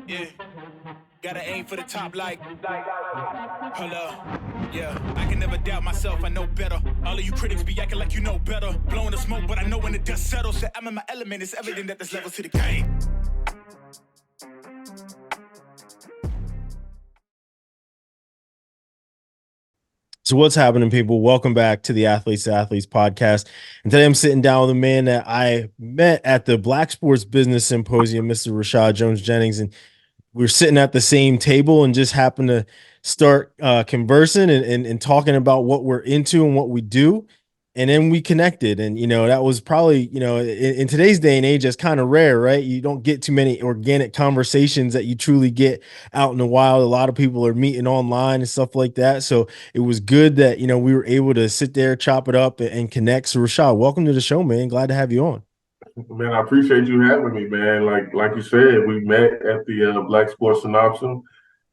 Yeah, gotta aim for the top like, hold up. Yeah, I can never doubt myself, I know better. All of you critics be acting like you know better. Blowing the smoke, but I know when the dust settles that I'm in my element. It's evident that there's levels to the game. So what's happening, people? Welcome back to the Athletes to Athletes podcast. And today I'm sitting down with a man that I met at the Black Sports Business Symposium, Mr. Rashad Jones-Jennings, and we were sitting at the same table and just happened to start conversing and talking about what we're into and what we do. And then we connected. And, that was probably, in today's day and age, that's kind of rare, right? You don't get too many organic conversations that you truly get out in the wild. A lot of people are meeting online and stuff like that. So it was good that, we were able to sit there, chop it up and connect. So Rashad, welcome to the show, man. Glad to have you on. Man, I appreciate you having me, man. Like you said, we met at the Black Sports Synopsis.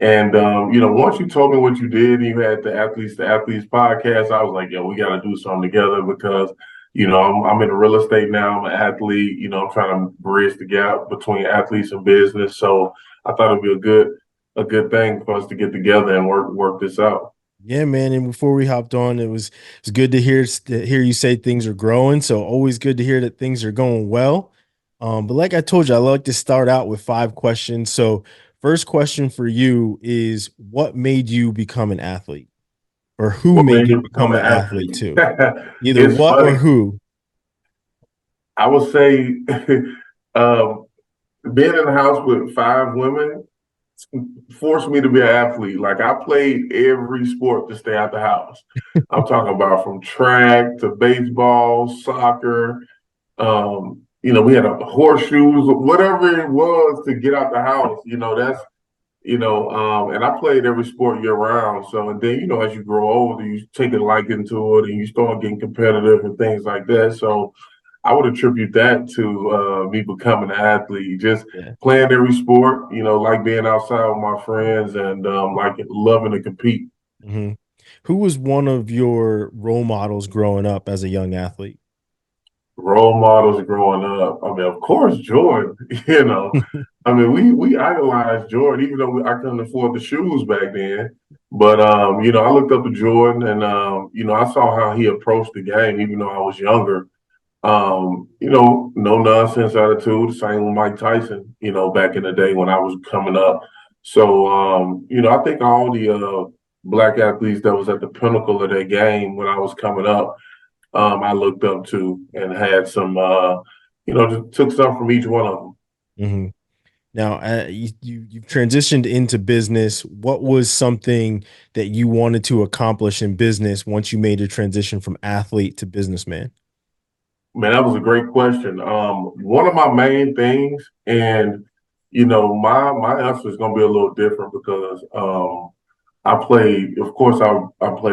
And once you told me what you did, and you had the Athletes to Athletes podcast, I was like, yo, we got to do something together because, I'm in real estate now. I'm an athlete. I'm trying to bridge the gap between athletes and business. So I thought it'd be a good thing for us to get together and work this out. Yeah, man. And before we hopped on, it was good to hear you say things are growing. So always good to hear that things are going well. But like I told you, I like to start out with 5 questions. So first question for you is, what made you become an athlete, or who What made made you me become become an an athlete athlete? too? Either It's what or funny. who. I would say um, being in the house with 5 women forced me to be an athlete. Like I played every sport to stay out the house. I'm talking about from track to baseball, soccer. We had a horseshoes, whatever it was to get out the house. And I played every sport year round. So, and then, as you grow older, you take a liking to it and you start getting competitive and things like that. So, I would attribute that to me becoming an athlete, just Yeah. playing every sport, like being outside with my friends and like loving to compete. Hmm. Who was one of your role models growing up as a young athlete? Role models growing up. I mean, of course, Jordan, I mean, we idolized Jordan, even though I couldn't afford the shoes back then. But I looked up to Jordan and I saw how he approached the game, even though I was younger. No nonsense attitude, same with Mike Tyson, back in the day when I was coming up. So, I think all the black athletes that was at the pinnacle of their game when I was coming up, I looked up to and had some, just took some from each one of them. Hmm. Now, you've transitioned into business. What was something that you wanted to accomplish in business once you made a transition from athlete to businessman? Man, that was a great question. One of my main things, and my answer is going to be a little different because I played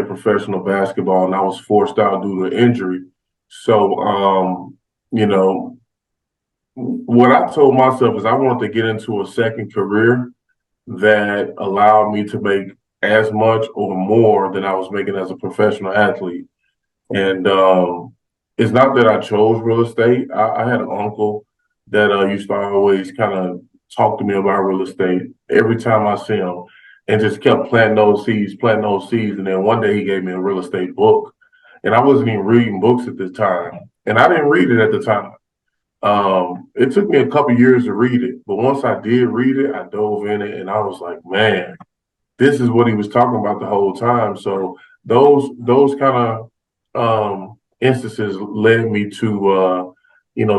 professional basketball, and I was forced out due to injury. So, you know, what I told myself is I wanted to get into a second career that allowed me to make as much or more than I was making as a professional athlete. And it's not that I chose real estate. I had an uncle that used to always kind of talk to me about real estate every time I see him and just kept planting those seeds. And then one day he gave me a real estate book. And I wasn't even reading books at the time. And I didn't read it at the time. It took me a couple years to read it. But once I did read it, I dove in it and I was like, man, this is what he was talking about the whole time. So those kind of instances led me to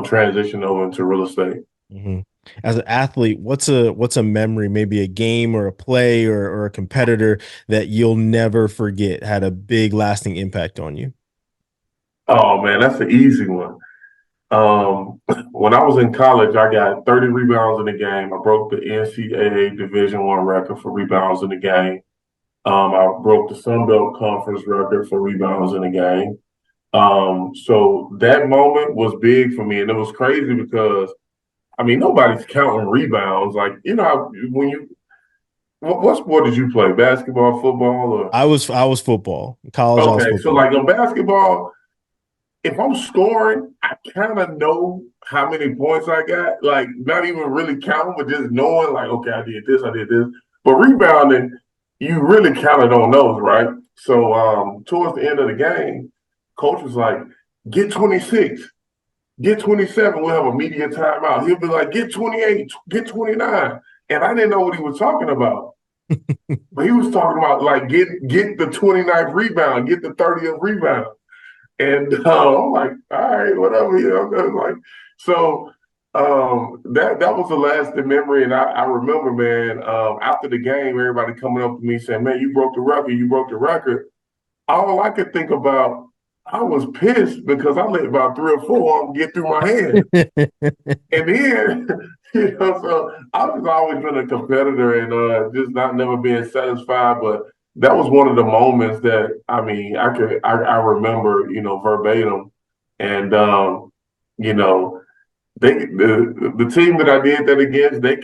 transition over into real estate. Hmm. As an athlete, what's a memory, maybe a game or a play or a competitor that you'll never forget had a big lasting impact on you? Oh man, that's an easy one. When I was in college, I got 30 rebounds in the game. I broke the NCAA Division One record for rebounds in the game. I broke the Sun Belt Conference record for rebounds in the game. So that moment was big for me, and it was crazy because I mean nobody's counting rebounds. Like when you what sport did you play? Basketball, football, or I was football. In college, I was okay? So football. like in basketball, if I'm scoring, I kind of know how many points I got. Like, not even really counting, but just knowing, like, okay, I did this, I did this. But rebounding, you really kind of don't know, right? So towards the end of the game, coach was like, get 26, get 27. We'll have a media timeout. He'll be like, get 28, get 29. And I didn't know what he was talking about. But he was talking about, like, get the 29th rebound, get the 30th rebound. And I'm like, all right, whatever, like, so that was the lasting memory. And I remember, man, after the game, everybody coming up to me saying, man, you broke the record, you broke the record. All I could think about, I was pissed because I let about 3 or 4 of them get through my hand. And then, so I've just always been a competitor and just not never being satisfied. But that was one of the moments that, I mean, I remember, verbatim. And the team that I did that against, they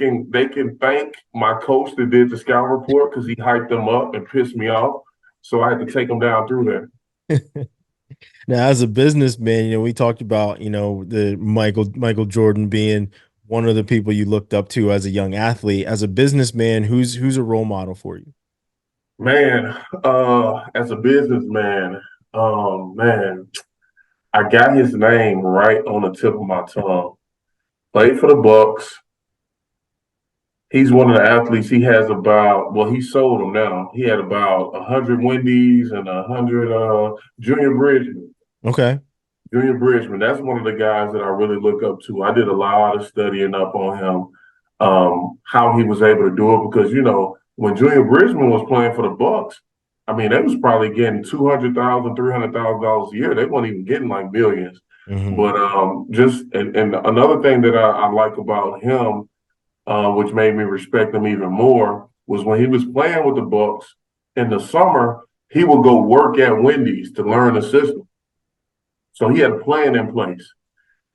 can thank my coach that did the scout report because he hyped them up and pissed me off. So I had to take them down through there. Now, as a businessman, we talked about, the Michael Jordan being one of the people you looked up to as a young athlete. As a businessman, who's a role model for you? Man, as a businessman, man, I got his name right on the tip of my tongue. Played for the Bucks. He's one of the athletes. He has he sold them now. He had about 100 Wendy's and 100 Junior Bridgman. Okay. Junior Bridgman, that's one of the guys that I really look up to. I did a lot of studying up on him, how he was able to do it. Because, when Junior Bridgman was playing for the Bucks, I mean, they was probably getting $200,000, $300,000 a year. They weren't even getting like millions. Mm-hmm. But and another thing that I like about him, which made me respect him even more, was when he was playing with the Bucks in the summer, he would go work at Wendy's to learn the system. So he had a plan in place.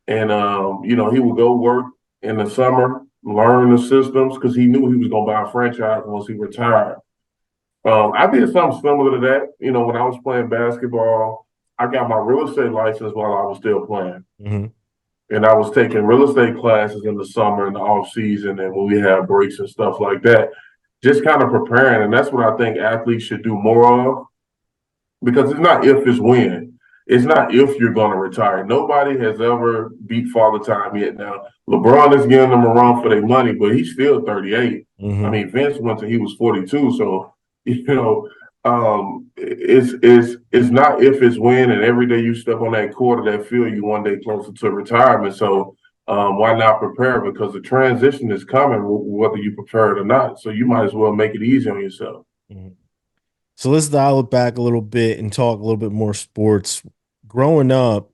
And, he would go work in the summer, learn the systems, because he knew he was going to buy a franchise once he retired. I did something similar to that. When I was playing basketball, I got my real estate license while I was still playing. Mm-hmm. And I was taking real estate classes in the summer and the off season and when we have breaks and stuff like that, just kind of preparing. And that's what I think athletes should do more of, because it's not if, it's when. It's not if you're going to retire. Nobody has ever beat Father Time yet. Now, LeBron is giving them a run for their money, but he's still 38. Mm-hmm. I mean, Vince went till he was 42. So, it's not if, it's when. And every day you step on that court or that field, you one day closer to retirement. So, why not prepare? Because the transition is coming, whether you prepare it or not. So you might as well make it easy on yourself. Mm-hmm. So let's dial it back a little bit and talk a little bit more sports. Growing up,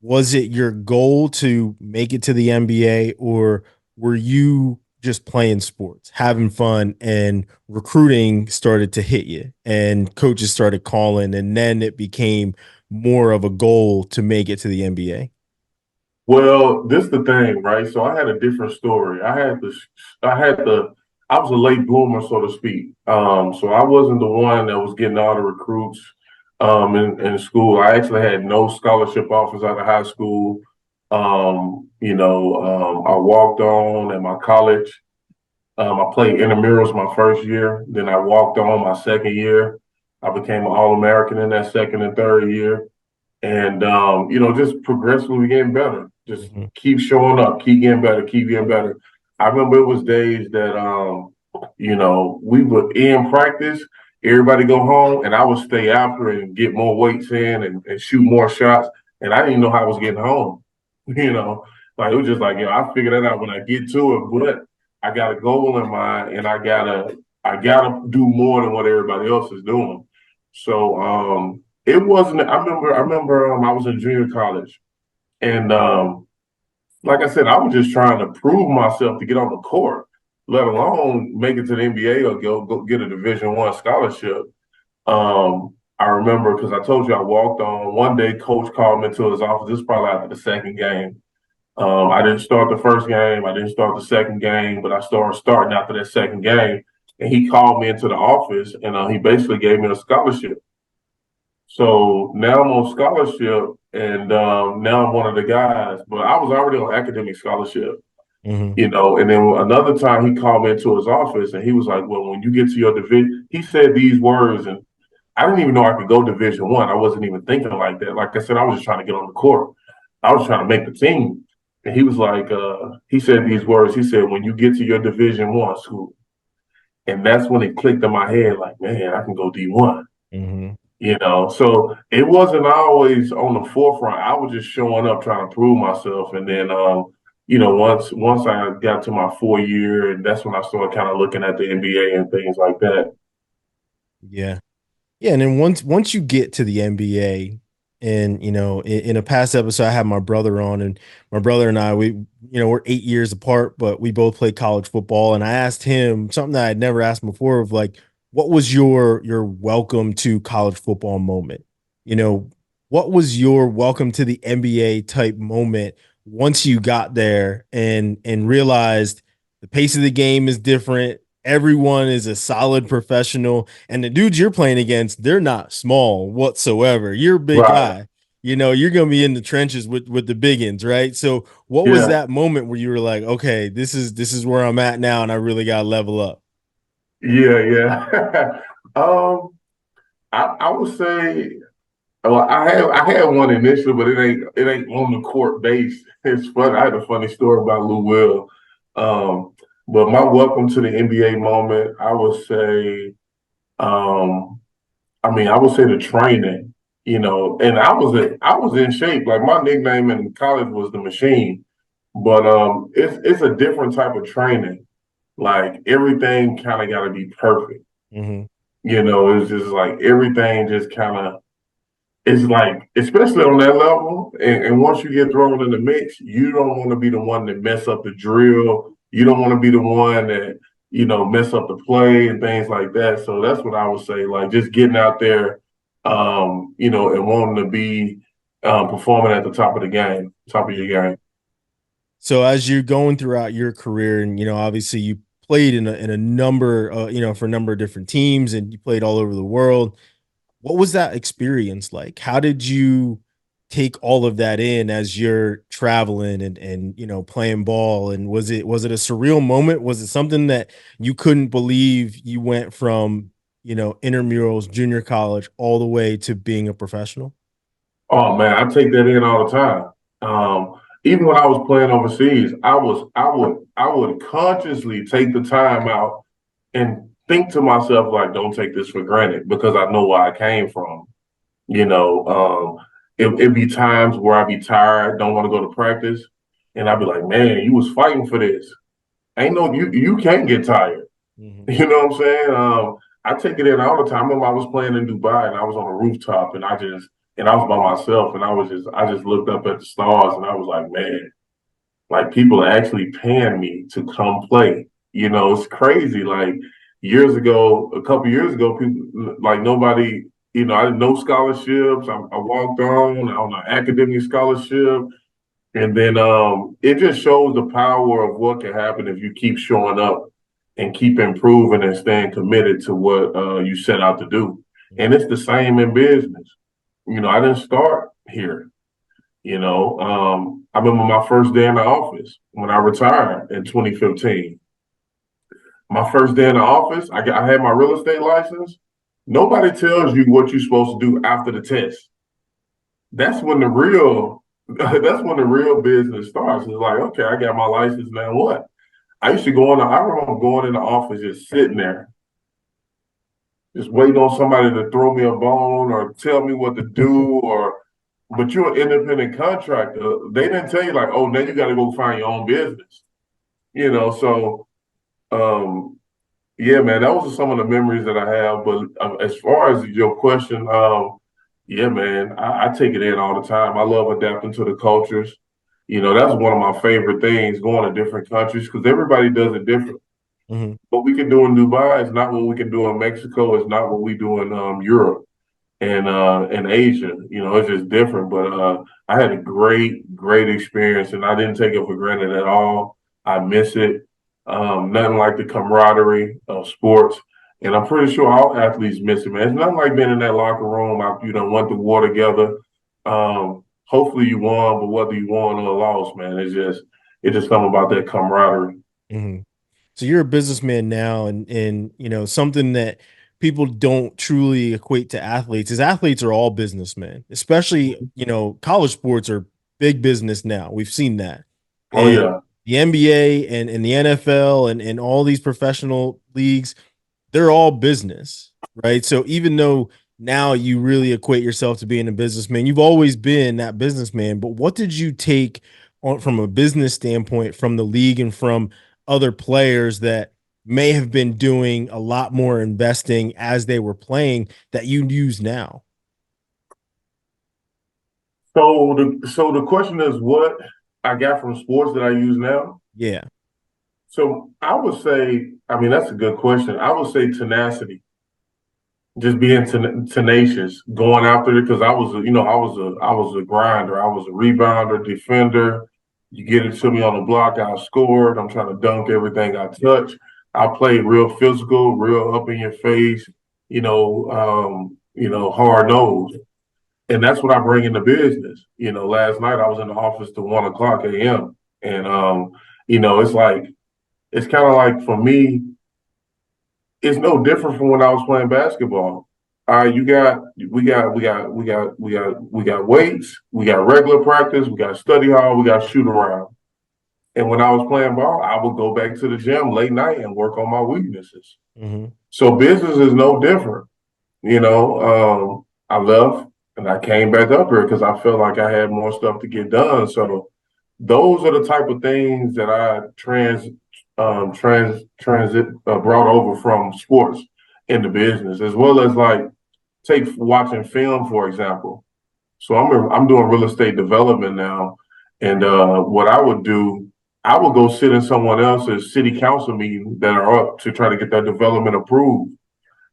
was it your goal to make it to the NBA, or were you just playing sports, having fun, and recruiting started to hit you and coaches started calling, and then it became more of a goal to make it to the NBA? Well, this is the thing, right? So I had a different story. I was a late bloomer, so to speak. So I wasn't the one that was getting all the recruits in school. I actually had no scholarship offers out of high school. I walked on at my college. I played intramurals my first year. Then I walked on my second year. I became an All-American in that second and third year. And, just progressively getting better. Just keep showing up, keep getting better, keep getting better. I remember it was days that, we would end practice, everybody go home, and I would stay after and get more weights in and shoot more shots. And I didn't even know how I was getting home. Like it was just like, I figured that out when I get to it. But I got a goal in mind, and I gotta do more than what everybody else is doing. So it wasn't. I remember I was in junior college, and like I said, I was just trying to prove myself to get on the court, let alone make it to the NBA or go get a Division I scholarship. I remember because I told you I walked on. One day, coach called me to his office. This is probably after the second game. I didn't start the first game. I didn't start the second game, but I started starting after that second game. And he called me into the office, and he basically gave me a scholarship. So now I'm on scholarship, and now I'm one of the guys. But I was already on academic scholarship, Mm-hmm. you know. And then another time he called me into his office and he was like, "Well, when you get to your division," he said these words, and I didn't even know I could go Division One. I wasn't even thinking like that. Like I said, I was just trying to get on the court. I was trying to make the team. And he was like, he said these words. He said, "When you get to your Division One school," and that's when it clicked in my head, like, man, I can go D1. Mm-hmm. You know, so it wasn't always on the forefront. I was just showing up trying to prove myself, and then you know, once I got to my 4 year, and that's when I started kind of looking at the NBA and things like that. Yeah. Yeah, and then once you get to the NBA, and in a past episode, I had my brother on, and my brother and I, we're 8 years apart, but we both played college football, and I asked him something that I'd never asked him before, of like, what was your welcome to college football moment? You know, what was your welcome to the NBA type moment once you got there and realized the pace of the game is different, everyone is a solid professional, and the dudes you're playing against, they're not small whatsoever. You're a big Right. guy. You're gonna be in the trenches with the biggins, right? So what was Yeah. that moment where you were like, okay, this is where I'm at now, and I really gotta level up? Yeah. Yeah. um, I would say, well, I had one initially, but it ain't on the court base. It's funny. I had a funny story about Lou Will. Um, but my welcome to the NBA moment, I would say, um, I would say the training, you know, and I was in shape. Like my nickname in college was the Machine, but it's a different type of training. Like everything kind of got to be perfect. Mm-hmm. You know, it's just like everything just kind of, it's like, especially on that level, and once you get thrown in the mix, you don't want to be the one that mess up the drill. You don't want to be the one that, mess up the play and things like that. So that's what I would say, like just getting out there, and wanting to be performing at the top of the game, top of your game. So as you're going throughout your career, and obviously you played in a number, for a number of different teams, and you played all over the world. What was that experience like? How did you take all of that in as you're traveling and playing ball? And was it a surreal moment? Was it something that you couldn't believe you went from, intramurals, junior college, all the way to being a professional? Oh man, I take that in all the time. Even when I was playing overseas, I would consciously take the time out and think to myself like, don't take this for granted because I know where I came from. You know, it'd be times where I'd be tired, don't want to go to practice, and I'd be like, man, you was fighting for this. Ain't no you can't get tired. Mhm. You know what I'm saying? I take it in all the time. I remember I was playing in Dubai and I was on a rooftop and I was by myself and I just looked up at the stars and I was like, man, like people are actually paying me to come play. You know, it's crazy. Like a couple years ago, people like nobody, I didn't know scholarships. I walked on an academic scholarship. And then it just shows the power of what can happen if you keep showing up and keep improving and staying committed to what you set out to do. And it's the same in business. I didn't start here. I remember my first day in the office when I retired in 2015. My first day in the office, I had my real estate license. Nobody tells you what you're supposed to do after the test. That's when the real that's when the real business starts. It's like, okay, I got my license now. What? I remember going in the office just sitting there, just waiting on somebody to throw me a bone or tell me what to do but you're an independent contractor. They didn't tell you like, oh, now you got to go find your own business. So um yeah, man, that was some of the memories that I have. But as far as your question, yeah, man, I take it in all the time. I love adapting to the cultures. That's one of my favorite things, going to different countries because everybody does it different. Mhm. What we can do in Dubai is not what we can do in Mexico. It's not what we do in Europe and Asia. It's just different. But I had a great experience, and I didn't take it for granted at all. I miss it. Nothing like the camaraderie of sports, and I'm pretty sure all athletes miss it, man. It's nothing like being in that locker room. Went to war together. hopefully you won, but whether you won or lost, man, it's just something about that camaraderie. Mm-hmm. So you're a businessman now, and something that people don't truly equate to athletes is athletes are all businessmen, especially college sports are big business now. We've seen that, Oh and yeah. the NBA and the NFL and all these professional leagues, they're all business, right? So even though now you really equate yourself to being a businessman, you've always been that businessman. But what did you take on from a business standpoint from the league and from other players that may have been doing a lot more investing as they were playing that you use now? So the question is what I got from sports that I use now. Yeah. So I would say, I mean, that's a good question. I would say tenacity, just being tenacious, going after it. Because I was a grinder. I was a rebounder, defender. You get it to me on the block, I scored. I'm trying to dunk everything I touch. I play real physical, real up in your face. Hard nosed. And that's what I bring into business. Last night I was in the office till 1 o'clock a.m. And it's like it's kind of like for me, it's no different from when I was playing basketball. We got weights, we got regular practice, we got study hall, we got shoot around. And when I was playing ball, I would go back to the gym late night and work on my weaknesses. Mm-hmm. So business is no different. I left and I came back up here because I felt like I had more stuff to get done. So those are the type of things that I transit brought over from sports into business, as well as like take watching film, for example. So I'm doing real estate development now, and what I would do, I would go sit in someone else's city council meeting that are up to try to get that development approved.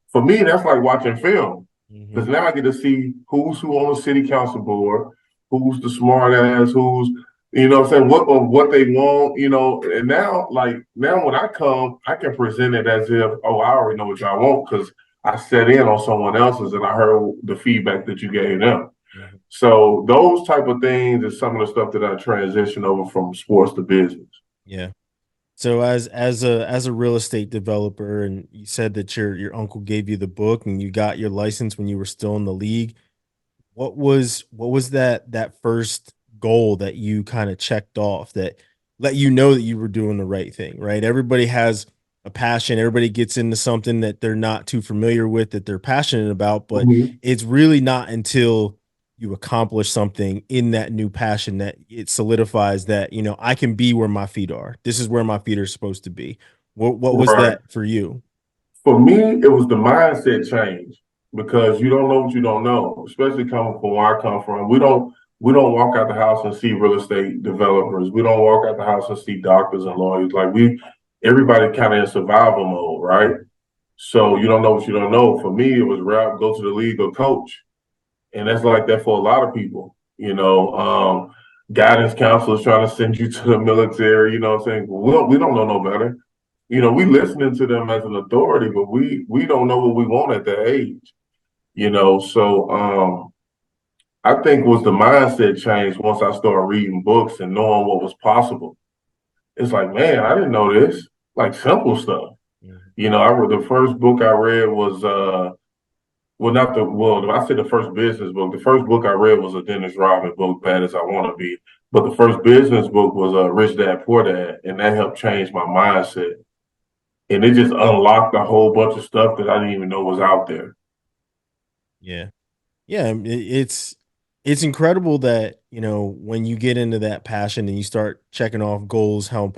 For me, that's like watching film Mm-hmm. because now I get to see who's who on the city council board, who's the smart ass, who's what I'm saying, what they want, and now when I come, I can present it as if, oh, I already know what y'all want because I set in on someone else's and I heard the feedback that you gave them. Mm-hmm. So those type of things is some of the stuff that I transition over from sports to business. Yeah. So as a real estate developer, and you said that your uncle gave you the book and you got your license when you were still in the league. What was that first goal that you kind of checked off that let you know that you were doing the right thing, right? Everybody has a passion. Everybody gets into something that they're not too familiar with that they're passionate about, but Mhm. it's really not until you accomplish something in that new passion that it solidifies that, I can be where my feet are. This is where my feet are supposed to be. What was Right. that for you? For me, it was the mindset change because you don't know what you don't know, especially coming from where I come from. We don't walk out the house and see real estate developers. We don't walk out the house and see doctors and lawyers. Like everybody kind of in survival mode, right? So you don't know what you don't know. For me, it was route go to the league or coach, and that's like that for a lot of people. Guidance counselors trying to send you to the military. You know what I'm saying? We don't know no better. We listening to them as an authority, but we don't know what we want at that age. So I think was the mindset change once I started reading books and knowing what was possible. It's like, man, I didn't know this. Like simple stuff. Mhm. I read the first book I read was I said the first business book. The first book I read was a Dennis Rodman book, Bad as I Want to Be. But the first business book was Rich Dad Poor Dad, and that helped change my mindset. And it just unlocked a whole bunch of stuff that I didn't even know was out there. Yeah. Yeah, it's incredible that, when you get into that passion and you start checking off goals, how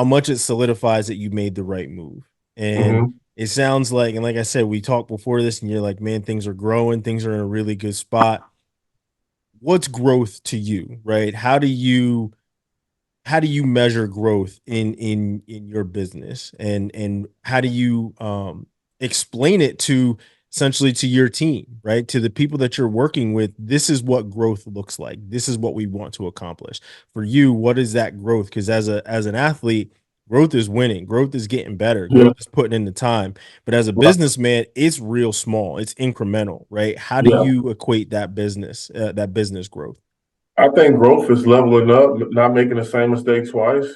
much it solidifies that you made the right move. And Hmm. it sounds like, and like I said, we talked before this, and you're like, man, things are growing, things are in a really good spot. What's growth to you, right? How do you measure growth in your business, and how do you explain it to essentially to your team, right, to the people that you're working with? This is what growth looks like. This is what we want to accomplish. For you, what is that growth? Because as an athlete, growth is winning, growth is getting better, Yeah, growth is putting in the time. But as a right. businessman, it's real small, it's incremental, right? How do Yeah. you equate that business growth? I think growth is leveling up, not making the same mistake twice,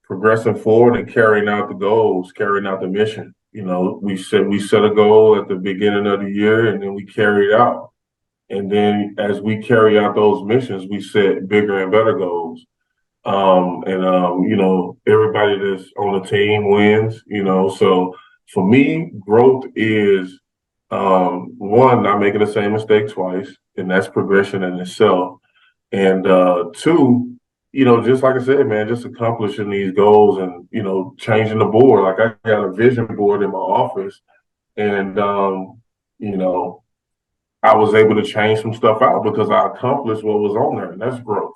progressing forward and carrying out the goals, carrying out the mission. You know, we set a goal at the beginning of the year, and then we carry it out. And then as we carry out those missions, we set bigger and better goals. You know, everybody that's on the team wins. You know, so for me, growth is one, not making the same mistake twice, and that's progression in itself. And two, you know, just like I said, man, just accomplishing these goals and, you know, changing the board. Like I got a vision board in my office, and you know, I was able to change some stuff out because I accomplished what was on there, and that's growth.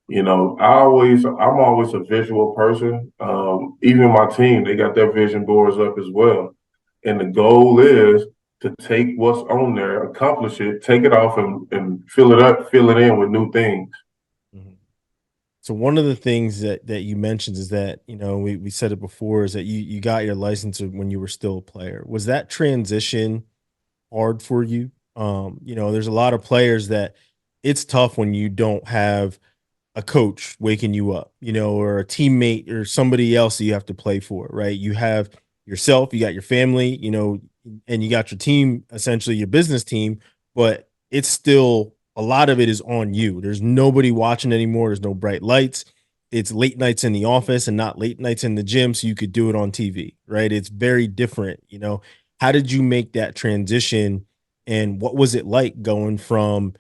You know, I'm always a visual person. Even my team, they got their vision boards up as well. And the goal is to take what's on there, accomplish it, take it off and fill it up, fill it in with new things. Mhm. So one of the things that you mentioned is that, you know, we said it before, is that you got your license when you were still a player. Was that transition hard for you? You know, there's a lot of players that it's tough when you don't have a coach waking you up, you know, or a teammate or somebody else that you have to play for, right? You have yourself, you got your family, you know, and you got your team, essentially your business team, but it's still a lot of it is on you. There's nobody watching anymore. There's no bright lights. It's late nights in the office and not late nights in the gym. So you could do it on TV, right? It's very different, you know. How did you make that transition? And what was it like going from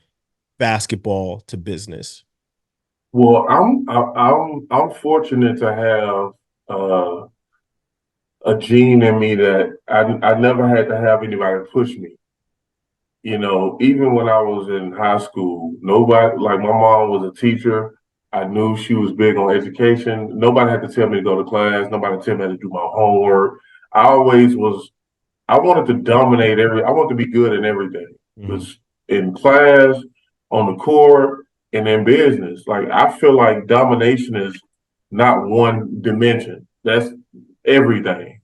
basketball to business? Well, I'm fortunate to have uh, a gene in me that I never had to have anybody push me. You know, even when I was in high school, nobody, like my mom was a teacher. I knew she was big on education. Nobody had to tell me to go to class. Nobody tell me to do my homework. I always was, I wanted to dominate I wanted to be good in everything. Mhm. Was in class, on the court, and in business. Like I feel like domination is not one dimension. That's everything.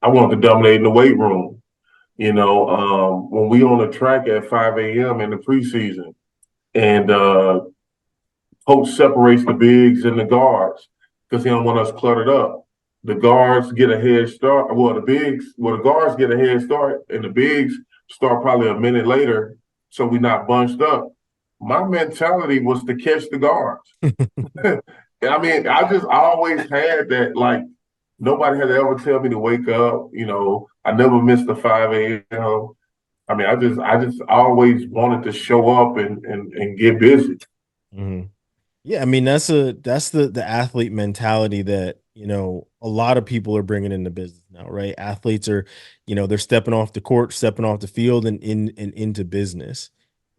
I wanted to dominate in the weight room. You know, when we on the track at 5 a.m. in the preseason, and coach separates the bigs and the guards because he don't want us cluttered up. The guards get a head start. The guards get a head start, and the bigs start probably a minute later, so we're not bunched up. My mentality was to catch the guards. I mean, I always had that. Like nobody had to ever tell me to wake up. You know, I never missed the 5 a.m. I mean, I just always wanted to show up and get busy. Mhm. Yeah, I mean that's the athlete mentality that, you know, a lot of people are bringing into business now, right? Athletes are, you know, they're stepping off the court, stepping off the field, and into business.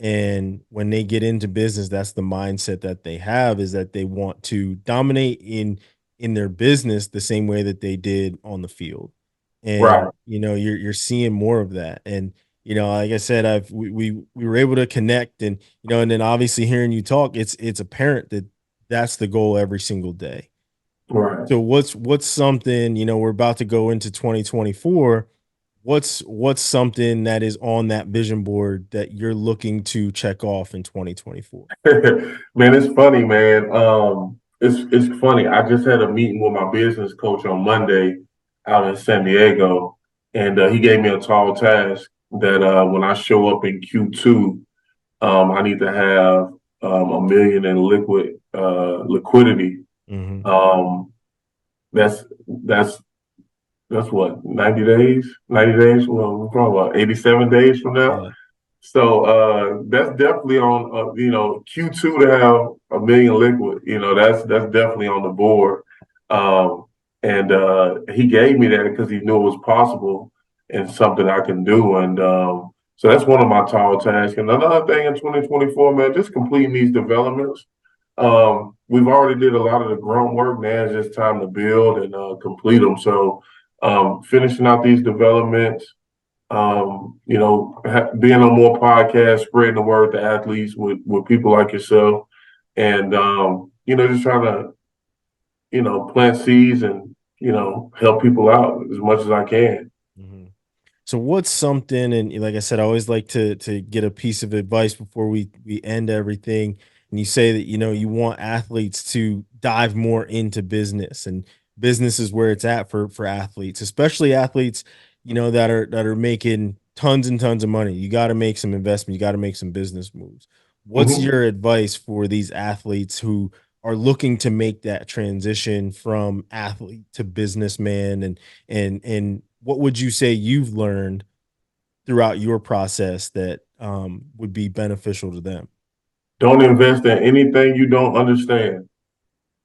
And when they get into business, that's the mindset that they have, is that they want to dominate in their business the same way that they did on the field. Right. And you know, you're seeing more of that. And you know, like I said, we were able to connect, and you know, and then obviously hearing you talk, it's apparent that that's the goal every single day. Right. So what's something, you know, we're about to go into 2024. What's something that is on that vision board that you're looking to check off in 2024? Man, it's funny, man. It's funny. I just had a meeting with my business coach on Monday out in San Diego, and he gave me a tall task that when I show up in Q2, I need to have a million in liquidity. Hmm. Um, that's that's what 90 days. 90 days. Well, we're probably about 87 days from now. Yeah. So that's definitely on you know Q2 to have a million liquid. You know that's definitely on the board. Um, and he gave me that because he knew it was possible and something I can do. And so that's one of my tall tasks. And another thing in 2024, man, just completing these developments. We've already did a lot of the grunt work. Now it's just time to build and complete them. So finishing out these developments, you know, being on more podcasts, spreading the word to athletes with people like yourself, and you know, just trying to, you know, plant seeds and, you know, help people out as much as I can. Hmm. So what's something, and like I said, I always like to get a piece of advice before we end everything. And you say that, you want athletes to dive more into business, and business is where it's at for athletes, especially athletes, that are making tons and tons of money. You got to make some investment, you got to make some business moves. What's Mhm. your advice for these athletes who are looking to make that transition from athlete to businessman, and what would you say you've learned throughout your process that would be beneficial to them? Don't invest in anything you don't understand.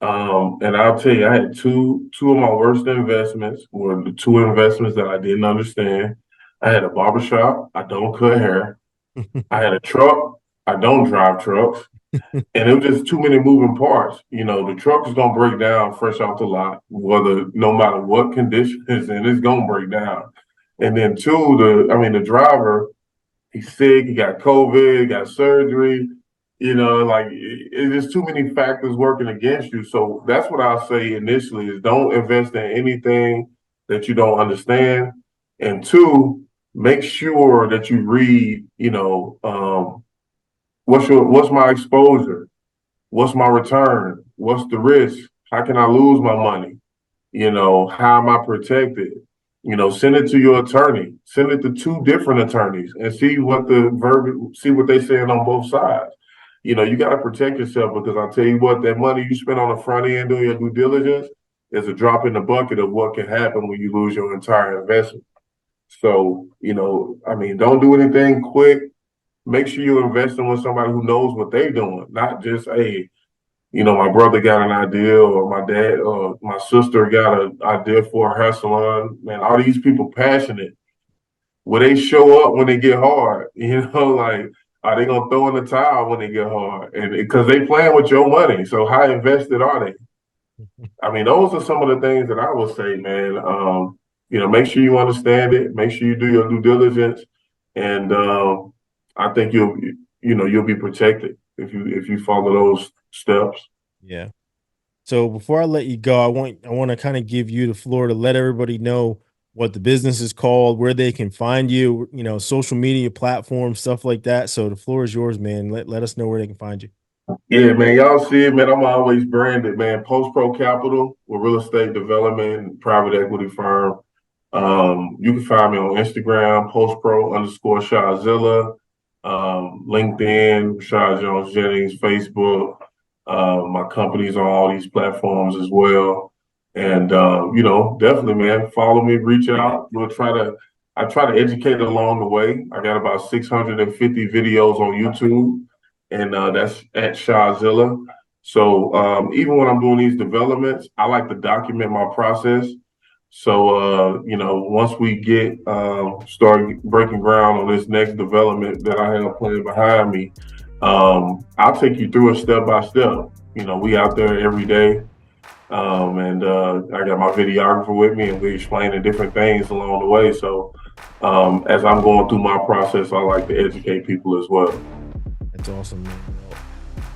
And I'll tell you, I had two of my worst investments were the two investments that I didn't understand. I had a barbershop. I don't cut hair. I had a truck. I don't drive trucks. And it was just too many moving parts. The truck is gonna break down fresh off the lot, whether no matter what condition it's in, it's gonna break down. And then two, the driver, he's sick, he got COVID, he got surgery, like it's just too many factors working against you. So that's what I'll say initially is don't invest in anything that you don't understand. And two, make sure that you read, what's my exposure? What's my return? What's the risk? How can I lose my money? How am I protected? Send it to your attorney. Send it to two different attorneys and see what see what they saying on both sides. You got to protect yourself because I'll tell you what, that money you spend on the front end doing your due diligence is a drop in the bucket of what can happen when you lose your entire investment. So, don't do anything quick. Make sure you're investing with somebody who knows what they're doing, not just, hey, my brother got an idea, or my dad, or my sister got an idea for a hair salon. Man, all these people passionate. Will they show up when they get hard? Like, are they gonna throw in the towel when they get hard? And because they playing with your money, so how invested are they? I mean, those are some of the things that I would say, man. Make sure you understand it. Make sure you do your due diligence, and I think you'll be protected if you follow those steps. Yeah. So before I let you go, I want to kind of give you the floor to let everybody know what the business is called, where they can find you, social media platforms, stuff like that. So the floor is yours, man. Let us know where they can find you. Yeah, man, y'all see it, man. I'm always branded, man. Post Pro Capital, with real estate development, private equity firm. You can find me on Instagram, postpro_Shazilla, LinkedIn, Rashad Jones-Jennings, Facebook. My company's on all these platforms as well. And definitely, man, follow me, reach out. I try to educate along the way. I got about 650 videos on YouTube, and that's at Shazilla. So even when I'm doing these developments, I like to document my process. So, once we get start breaking ground on this next development that I have planned behind me, I'll take you through it step by step. We out there every day, and I got my videographer with me, and we explaining different things along the way. So, as I'm going through my process, I like to educate people as well. That's awesome, man. Well,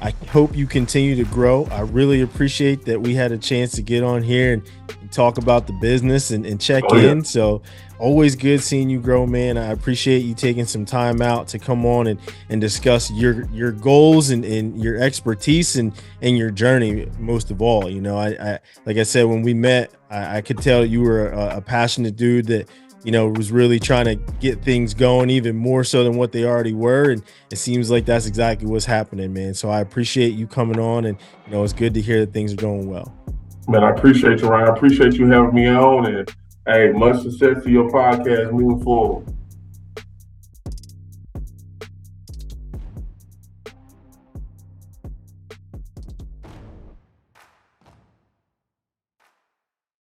I hope you continue to grow. I really appreciate that we had a chance to get on here and talk about the business and check in. So always good seeing you grow, man. I appreciate you taking some time out to come on and discuss your goals and your expertise and your journey. Most of all, I like I said, when we met, I could tell you were a passionate dude that was really trying to get things going even more so than what they already were. And it seems like that's exactly what's happening, man. So I appreciate you coming on, and, it's good to hear that things are going well. Man, I appreciate you, Ryan. I appreciate you having me on, and hey, much success to your podcast moving forward.